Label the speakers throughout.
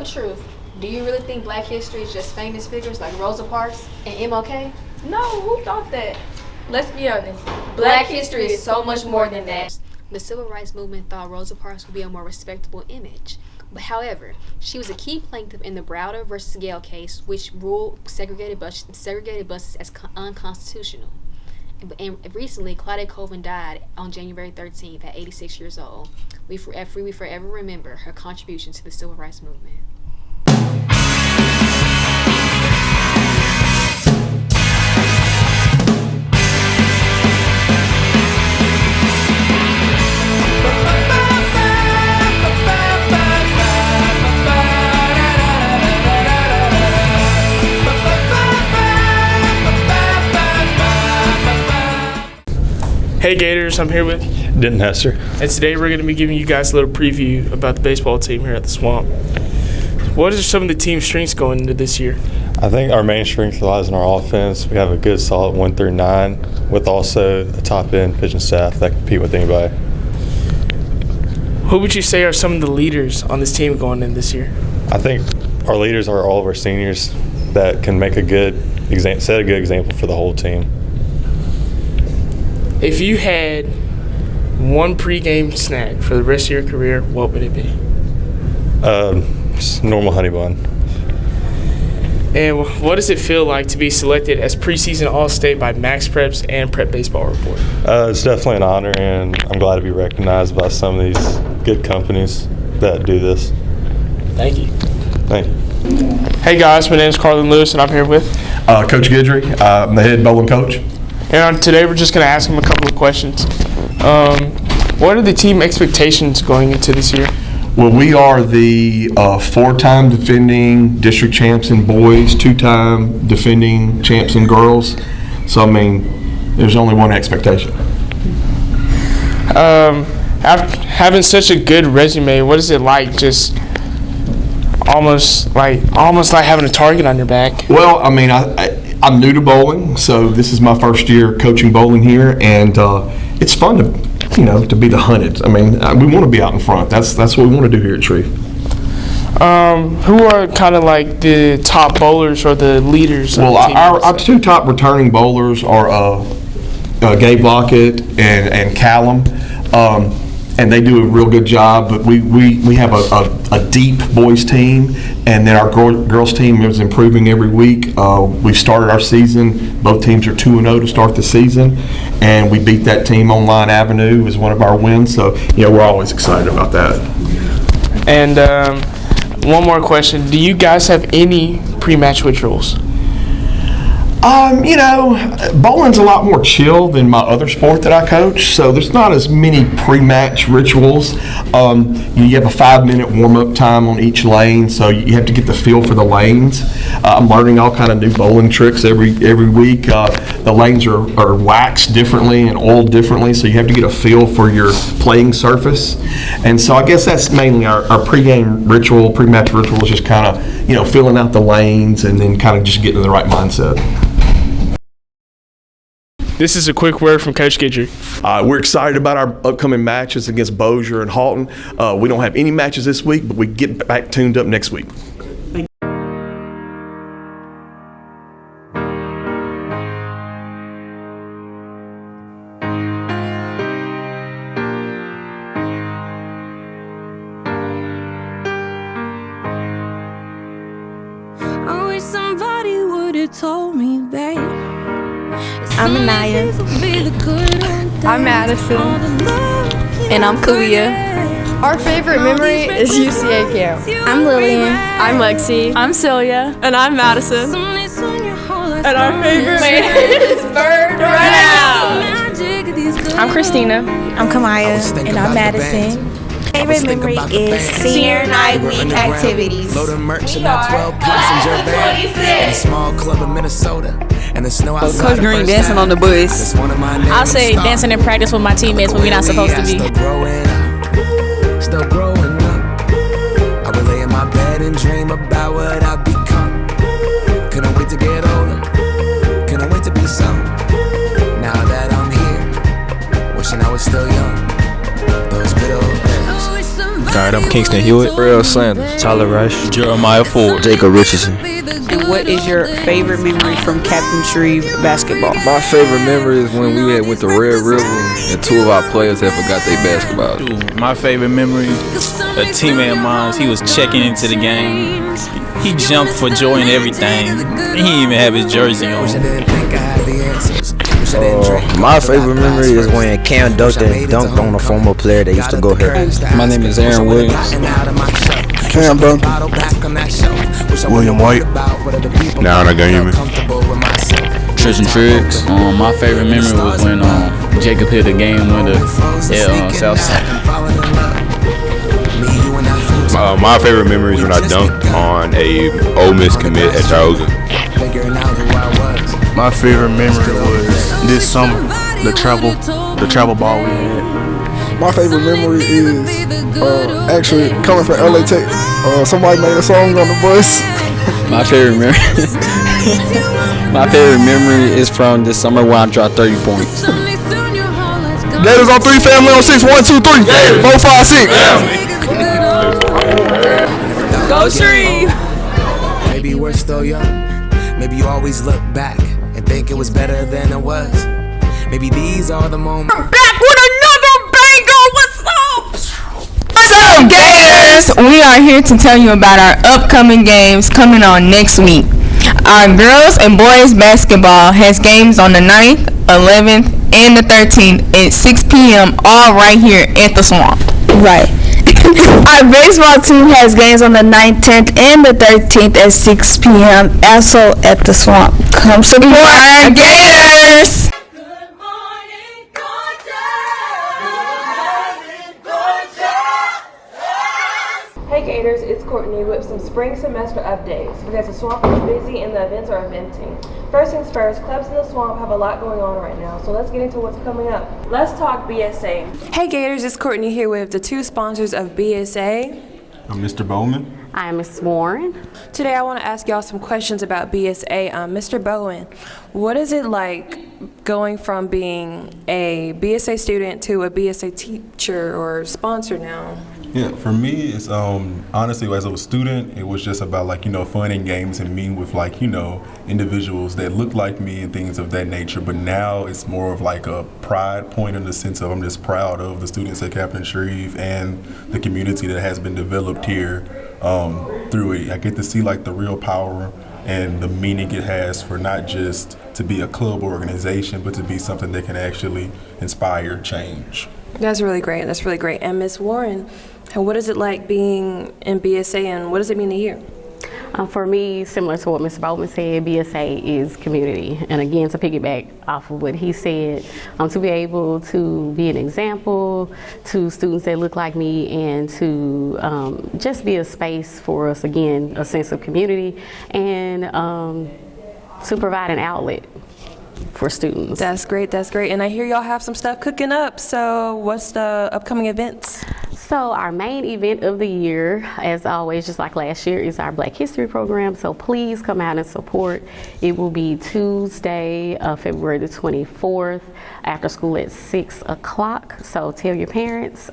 Speaker 1: the truth. Do you really think Black history is just famous figures like Rosa Parks and MLK?
Speaker 2: No, who thought that? Let's be honest.
Speaker 1: Black history is so much more than that. The Civil Rights Movement thought Rosa Parks would be a more respectable image. But however, she was a key plaintiff in the Browder versus Gale case, which ruled segregated buses as unconstitutional. And recently, Claudia Colvin died on January 13th at 86 years old. We forever remember her contribution to the Civil Rights Movement.
Speaker 3: Hey Gators, I'm here with
Speaker 4: Denton Hester.
Speaker 3: And today we're going to be giving you guys a little preview about the baseball team here at the Swamp. What are some of the team's strengths going into this year?
Speaker 4: I think our main strength lies in our offense. We have a good solid 1 through 9 with also a top-end pitching staff that can compete with anybody.
Speaker 3: Who would you say are some of the leaders on this team going in this year?
Speaker 4: I think our leaders are all of our seniors that can make set a good example for the whole team.
Speaker 3: If you had one pregame snack for the rest of your career, what would it be?
Speaker 4: Just normal honey bun.
Speaker 3: And what does it feel like to be selected as preseason All-State by Max Preps and Prep Baseball Report?
Speaker 4: It's definitely an honor, and I'm glad to be recognized by some of these good companies that do this.
Speaker 3: Thank you.
Speaker 4: Thank you.
Speaker 3: Hey guys, my name is Carlin Lewis, and I'm here with
Speaker 5: Coach Guidry. I'm the head bowling coach.
Speaker 3: And today we're just going to ask him a couple of questions. What are the team expectations going into this year?
Speaker 5: Well, we are the 4-time defending district champs in boys, 2-time defending champs in girls. So, I mean, there's only one expectation.
Speaker 3: After having such a good resume, what is it like just almost like having a target on your back?
Speaker 5: Well, I mean, I'm new to bowling, so this is my first year coaching bowling here, and it's fun to be the hunted. I mean, we want to be out in front. That's what we want to do here at Tree.
Speaker 3: Who are kind of like the top bowlers or the leaders?
Speaker 5: Well, our 2 top returning bowlers are Gabe Lockett and Callum. And they do a real good job, but we have a deep boys team, and then our girls team is improving every week. We've started our season. Both teams are 2-0 to start the season, and we beat that team on Line Avenue as one of our wins. So, we're always excited about that.
Speaker 3: And one more question. Do you guys have any pre-match rituals?
Speaker 5: Bowling's a lot more chill than my other sport that I coach, so there's not as many pre-match rituals. You have a 5-minute warm-up time on each lane, so you have to get the feel for the lanes. I'm learning all kind of new bowling tricks every week. The lanes are waxed differently and oiled differently, so you have to get a feel for your playing surface. And so I guess that's mainly our pre-match ritual is just kind of, filling out the lanes and then kind of just getting in the right mindset.
Speaker 3: This is a quick word from Coach Guidry.
Speaker 5: We're excited about our upcoming matches against Bossier and Halton. We don't have any matches this week, but we get back tuned up next week.
Speaker 6: I wish somebody would have told me, babe.
Speaker 7: I'm Anaya.
Speaker 2: I'm Madison.
Speaker 7: And I'm Kalia.
Speaker 2: Our favorite memory is UCA camp.
Speaker 7: I'm Lillian.
Speaker 2: I'm Lexi.
Speaker 7: I'm Celia.
Speaker 2: And I'm Madison. And our favorite is Bird Right.
Speaker 7: I'm Christina. I'm Kamaya.
Speaker 8: And I'm Madison.
Speaker 7: Favorite memory is senior night week activities.
Speaker 8: Load of merch in that 12 passenger van in a small club in Minnesota. And the snow outside.
Speaker 9: Coach Green dancing on the bus.
Speaker 7: I'll say dancing in practice with my teammates when we're not supposed to be.
Speaker 8: Still growing up. I would lay in my bed and dream about what I'd become. Couldn't wait to get older. Couldn't wait to be some. Now that I'm here, wishing I was still young. Those good old days.
Speaker 4: All
Speaker 10: I'm Kingston Hewitt.
Speaker 11: Real Sanders.
Speaker 10: Tyler Rush.
Speaker 11: Jeremiah Ford.
Speaker 9: Jacob Richardson. And what is your favorite memory from Captain Shreve basketball?
Speaker 11: My favorite memory is when we went to Red River and two of our players had forgot their basketball.
Speaker 10: My favorite memory, a teammate of mine, he was checking into the game. He jumped for joy and everything. He didn't even have his jersey on.
Speaker 12: My favorite memory is when Cam dunked on a former player that used to go here.
Speaker 13: My name is Aaron Williams.
Speaker 14: Cam Duncan.
Speaker 15: William White.
Speaker 16: Now I got you.
Speaker 17: Tristan Triggs. My favorite memory was when Jacob hit a game winner at Southside.
Speaker 16: My favorite memory is when I dunked on a Ole Miss commit at Tioga.
Speaker 18: My favorite memory was this summer, the travel ball we had.
Speaker 14: My favorite memory is actually coming from LA Tech. Somebody made a song on the bus.
Speaker 13: My favorite memory is from this summer when I dropped 30 points.
Speaker 14: Gators on 3, family on 6. 1, 2, 3. 4, 5, 6.
Speaker 9: Go Shreve!
Speaker 8: Maybe we're still young. Maybe you always look back and think it was better than it was. Maybe these are the moments.
Speaker 7: We're back with another banger. What's up? Gators! We are here to tell you about our upcoming games coming on next week. Our girls and boys basketball has games on the 9th, 11th, and the 13th at 6 p.m. all right here at the Swamp.
Speaker 19: Right. Our baseball team has games on the 9th, 10th, and the 13th at 6 p.m. also at the Swamp. Come support our Gators!
Speaker 20: Hey Gators, it's Courtney with some spring semester updates because the Swamp is busy and the events are eventing. First things first, clubs in the Swamp have a lot going on right now, so let's get into what's coming up. Let's talk BSA. Hey Gators, it's Courtney here with the two sponsors of BSA.
Speaker 21: I'm Mr. Bowman.
Speaker 22: I'm Ms. Warren.
Speaker 20: Today I want to ask y'all some questions about BSA. Mr. Bowen, what is it like going from being a BSA student to a BSA teacher or sponsor now?
Speaker 21: Yeah, for me, it's honestly, as a student, it was just about fun and games and meeting with individuals that look like me and things of that nature. But now it's more of like a pride point in the sense of I'm just proud of the students at Captain Shreve and the community that has been developed here through it. I get to see the real power and the meaning it has for not just to be a club or organization, but to be something that can actually inspire change.
Speaker 20: That's really great. That's really great. And Ms. Warren, what is it like being in BSA and what does it mean to you?
Speaker 22: For me, similar to what Mr. Bowman said, BSA is community. And again, to piggyback off of what he said, to be able to be an example to students that look like me and to just be a space for us, again, a sense of community and to provide an outlet for students.
Speaker 20: That's great, that's great. And I hear y'all have some stuff cooking up. So what's the upcoming events?
Speaker 22: So our main event of the year, as always, just like last year, is our Black History program. So please come out and support. It will be Tuesday, February the 24th, after school at 6 o'clock. So tell your parents,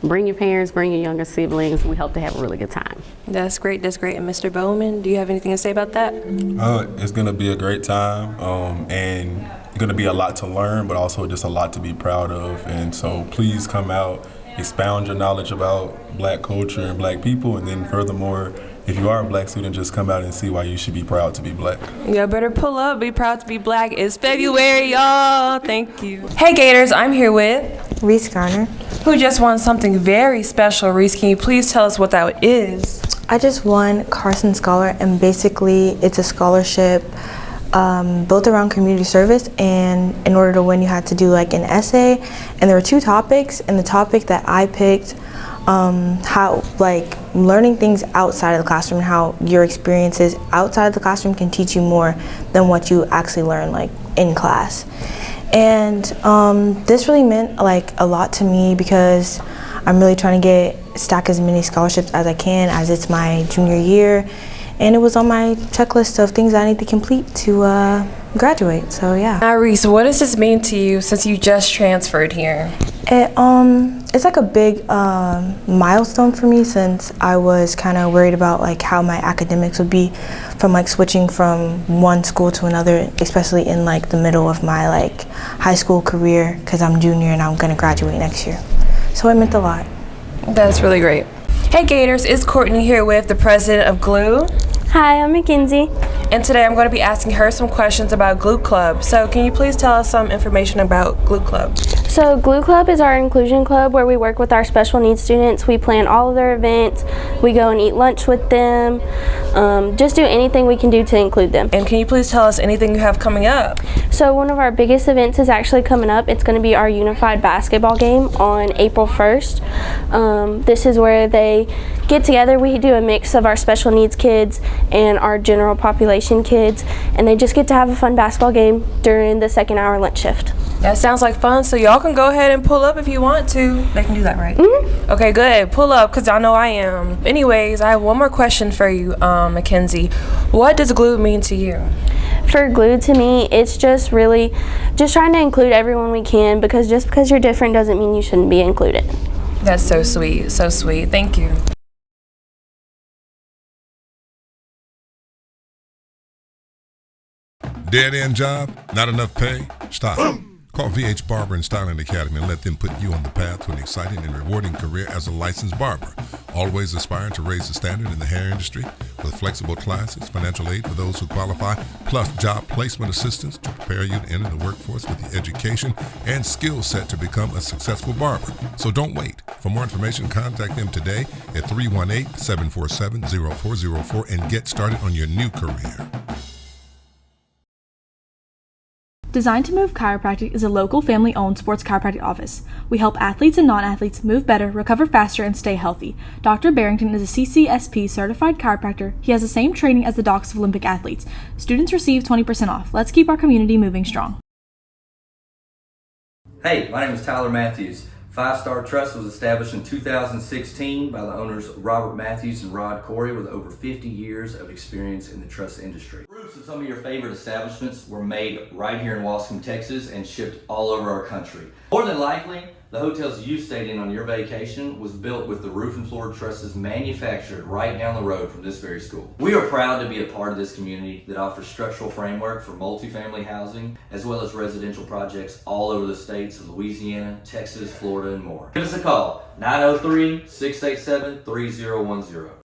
Speaker 22: bring your parents, bring your younger siblings. We hope to have a really good time.
Speaker 20: That's great, that's great. And Mr. Bowman, do you have anything to say about that?
Speaker 21: It's going to be a great time and it's going to be a lot to learn, but also just a lot to be proud of. And so please come out, expound your knowledge about Black culture and Black people, and then furthermore, if you are a Black student, just come out and see why you should be proud to be Black.
Speaker 20: Yeah, better pull up, be proud to be Black. It's February, y'all. Thank you. Hey Gators, I'm here with
Speaker 19: Reese Garner,
Speaker 20: who just won something very special. Reese, can you please tell us what that is?
Speaker 19: I just won Carson Scholar, and basically it's a scholarship built around community service, and in order to win you had to do an essay, and there were 2 topics, and the topic that I picked, how learning things outside of the classroom, how your experiences outside of the classroom can teach you more than what you actually learn in class. And this really meant a lot to me because I'm really trying to stack as many scholarships as I can, as it's my junior year. And it was on my checklist of things I need to complete to graduate, so yeah.
Speaker 20: Now, Reese, what does this mean to you since you just transferred here?
Speaker 19: It It's like a big milestone for me, since I was kind of worried about like how my academics would be from like switching from one school to another, especially in like the middle of my like high school career, because I'm junior and I'm gonna graduate next year. So it meant a lot.
Speaker 20: That's really great. Hey Gators, it's Courtney here with the president of GLUE.
Speaker 1: Hi, I'm Mackenzie.
Speaker 20: And today I'm going to be asking her some questions about GLUE Club. So can you please tell us some information about GLUE Club?
Speaker 1: So GLUE Club is our inclusion club where we work with our special needs students. We plan all of their events. We go and eat lunch with them. Just do anything we can do to include them.
Speaker 20: And can you please tell us anything you have coming up?
Speaker 1: So one of our biggest events is actually coming up. It's going to be our unified basketball game on April 1st. This is where they get together. We do a mix of our special needs kids and our general population kids, and they just get to have a fun basketball game during the second hour lunch shift.
Speaker 20: That sounds like fun, so y'all can go ahead and pull up if you want to. They can do that, right? Mm-hmm. Okay, good. Pull up, because I know I am. Anyways, I have one more question for you, Mackenzie. What does GLUE mean to you?
Speaker 1: For GLUE, to me, it's just really just trying to include everyone we can, because just because you're different doesn't mean you shouldn't be included.
Speaker 20: That's so sweet, so sweet. Thank you.
Speaker 3: Dead-end job? Not enough pay? Stop. Call VH Barber and Styling Academy and let them put you on the path to an exciting and rewarding career as a licensed barber. Always aspiring to raise the standard in the hair industry with flexible classes, financial aid for those who qualify, plus job placement assistance to prepare you to enter the workforce with the education and skill set to become a successful barber. So don't wait. For more information, contact them today at 318-747-0404 and get started on your new career.
Speaker 23: Designed to Move Chiropractic is a local family-owned sports chiropractic office. We help athletes and non-athletes move better, recover faster, and stay healthy. Dr. Barrington is a CCSP certified chiropractor. He has the same training as the docs of Olympic athletes. Students receive 20% off. Let's keep our community moving strong.
Speaker 24: Hey, my name is Tyler Matthews. Five Star Trust was established in 2016 by the owners Robert Matthews and Rod Corey with over 50 years of experience in the trust industry. Roofs of some of your favorite establishments were made right here in Waskom, Texas and shipped all over our country. More than likely, the hotels you stayed in on your vacation was built with the roof and floor trusses manufactured right down the road from this very school. We are proud to be a part of this community that offers structural framework for multifamily housing, as well as residential projects all over the states of Louisiana, Texas, Florida, and more. Give us a call, 903-687-3010.